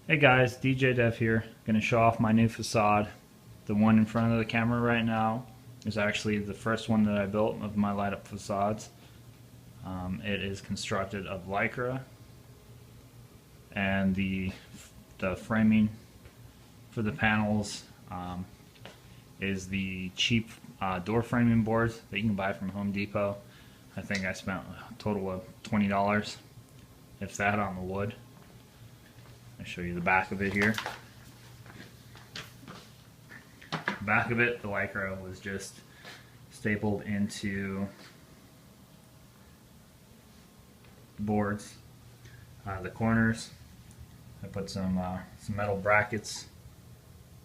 Hey guys, DJ Dev here. Going to show off my new facade. The one in front of the camera right now is actually the first one that I built of my light up facades. It is constructed of Lycra, and the framing for the panels is the cheap door framing boards that you can buy from Home Depot. I think I spent a total of $20, if that, on the wood. I'll show you the back of it here. The back of it, the Lycra was just stapled into the boards. The corners, I put some metal brackets.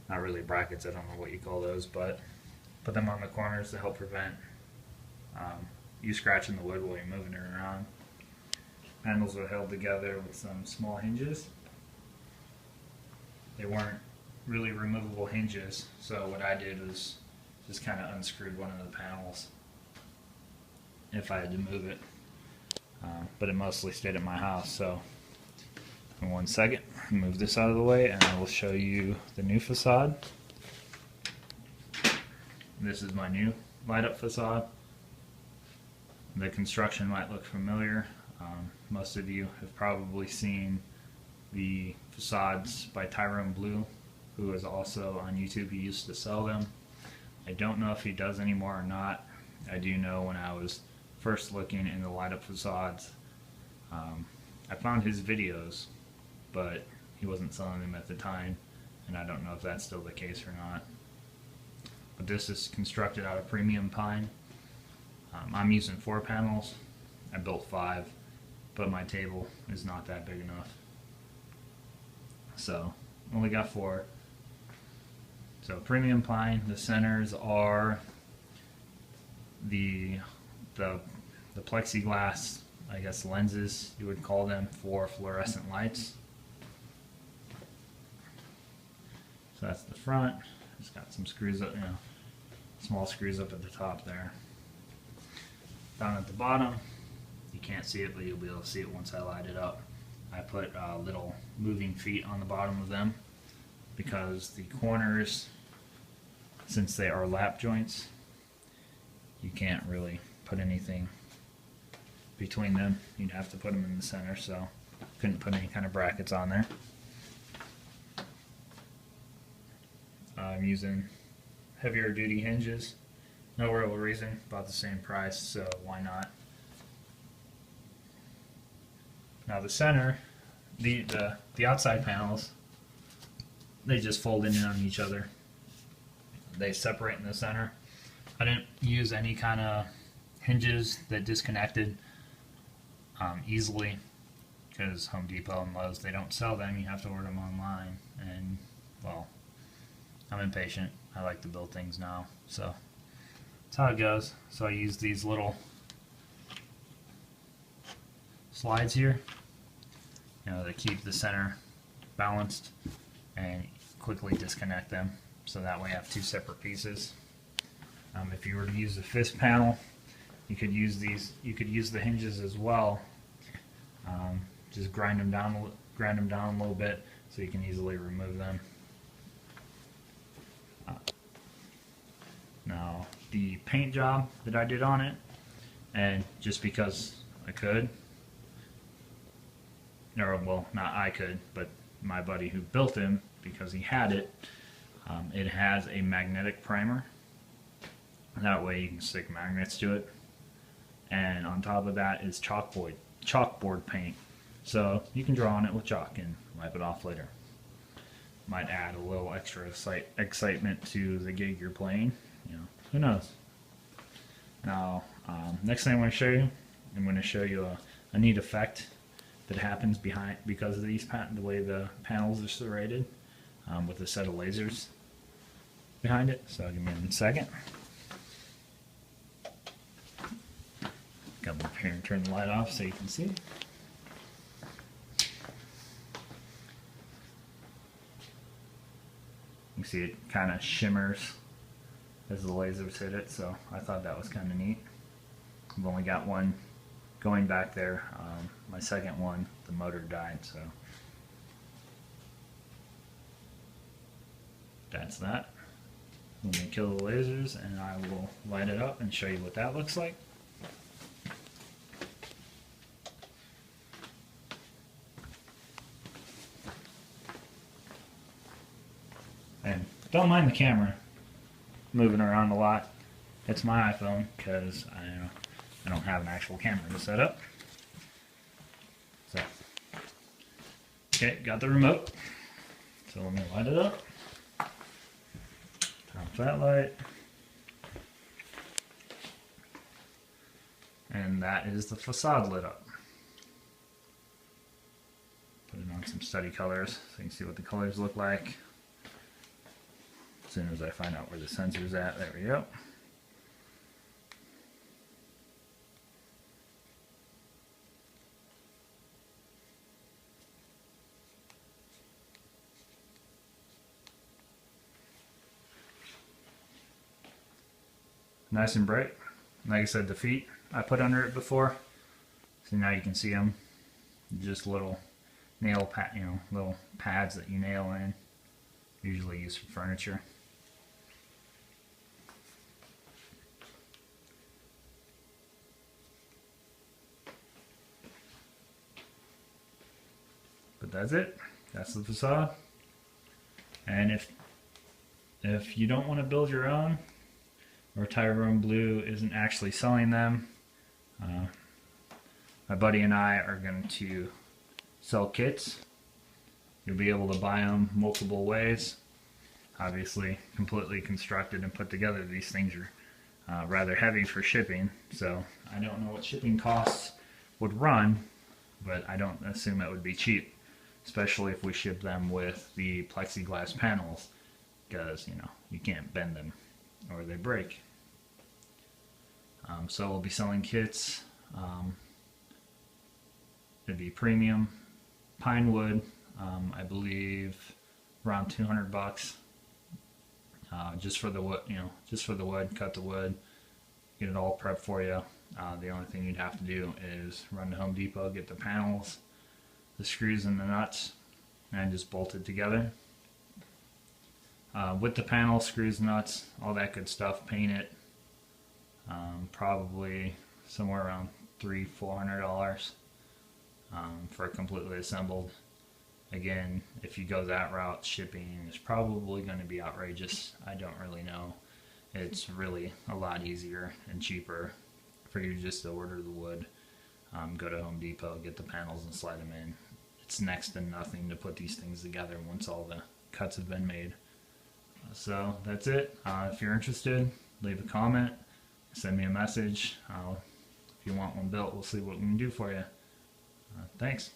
Not really brackets, I don't know what you call those, but put them on the corners to help prevent you scratching the wood while you're moving it around. Handles are held together with some small hinges. They weren't really removable hinges, so what I did was just kind of unscrewed one of the panels if I had to move it, but it mostly stayed at my house. So in 1 second, move this out of the way and I will show you the new facade. This is my new light up facade. The construction might look familiar. Most of you have probably seen the facades by Tyrone Blue, who is also on YouTube. He used to sell them. I don't know if he does anymore or not. I do know when I was first looking into light up facades, I found his videos, but he wasn't selling them at the time, and I don't know if that's still the case or not. But this is constructed out of premium pine. I'm using 4 panels. I built 5, but my table is not that big enough. So only got 4. So premium pine. The centers are the plexiglass, I guess, lenses you would call them, for fluorescent lights. So that's the front. It's got some screws up, small screws up at the top there. Down at the bottom, you can't see it, but you'll be able to see it once I light it up. I put little moving feet on the bottom of them because the corners, since they are lap joints, you can't really put anything between them. You'd have to put them in the center, so couldn't put any kind of brackets on there. I'm using heavier duty hinges. No real reason, about the same price, so why not? Now the center, the outside panels, they just fold in on each other. They separate in the center. I didn't use any kind of hinges that disconnected easily, because Home Depot and Lowe's, they don't sell them. You have to order them online, and well, I'm impatient. I like to build things now, so that's how it goes. So I use these little slides here, to keep the center balanced and quickly disconnect them, so that way I have 2 separate pieces. If you were to use a fist panel, you could use these. You could use the hinges as well. Just grind them down a little bit so you can easily remove them. Now the paint job that I did on it, and just because I could, or well, not I could, but my buddy who built him, because he had it, it has a magnetic primer. That way you can stick magnets to it, and on top of that is chalkboard paint. So you can draw on it with chalk and wipe it off later. Might add a little extra excitement to the gig you're playing. Who knows? Now, next thing I'm going to show you, I'm going to show you a neat effect that happens because of the way the panels are serrated, with a set of lasers behind it. So give me 1 second. Come up here and turn the light off so you can see. You can see it kind of shimmers as the lasers hit it, so I thought that was kind of neat. I've only got one going back there. My second one, the motor died, so that's that. Let me kill the lasers and I will light it up and show you what that looks like. And don't mind the camera moving around a lot. It's my iPhone because I don't have an actual camera to set up. So, okay, got the remote. So let me light it up. Turn off that light. And that is the facade lit up. Put it on some steady colors so you can see what the colors look like. As soon as I find out where the sensor's at, there we go. Nice and bright. Like I said, the feet I put under it before, so now you can see them. Just little nail pad, little pads that you nail in. Usually used for furniture. But that's it. That's the facade. And if you don't want to build your own, or Tyrone Blue isn't actually selling them, my buddy and I are going to sell kits. You'll be able to buy them multiple ways. Obviously, completely constructed and put together. These things are rather heavy for shipping, so I don't know what shipping costs would run, but I don't assume it would be cheap, especially if we ship them with the plexiglass panels, because you can't bend them or they break. So we'll be selling kits. It'd be premium pine wood, I believe around $200, just for the wood. Just for the wood. Cut the wood, get it all prepped for you. The only thing you'd have to do is run to Home Depot, get the panels, the screws and the nuts, and just bolt it together. With the panels, screws, nuts, all that good stuff, paint it. Probably somewhere around $300-400 for completely assembled. Again, if you go that route, shipping is probably going to be outrageous. I don't really know. It's really a lot easier and cheaper for you just to order the wood, go to Home Depot, get the panels and slide them in. It's next to nothing to put these things together once all the cuts have been made. So that's it. If you're interested, leave a comment, send me a message. If you want one built, we'll see what we can do for you. Thanks.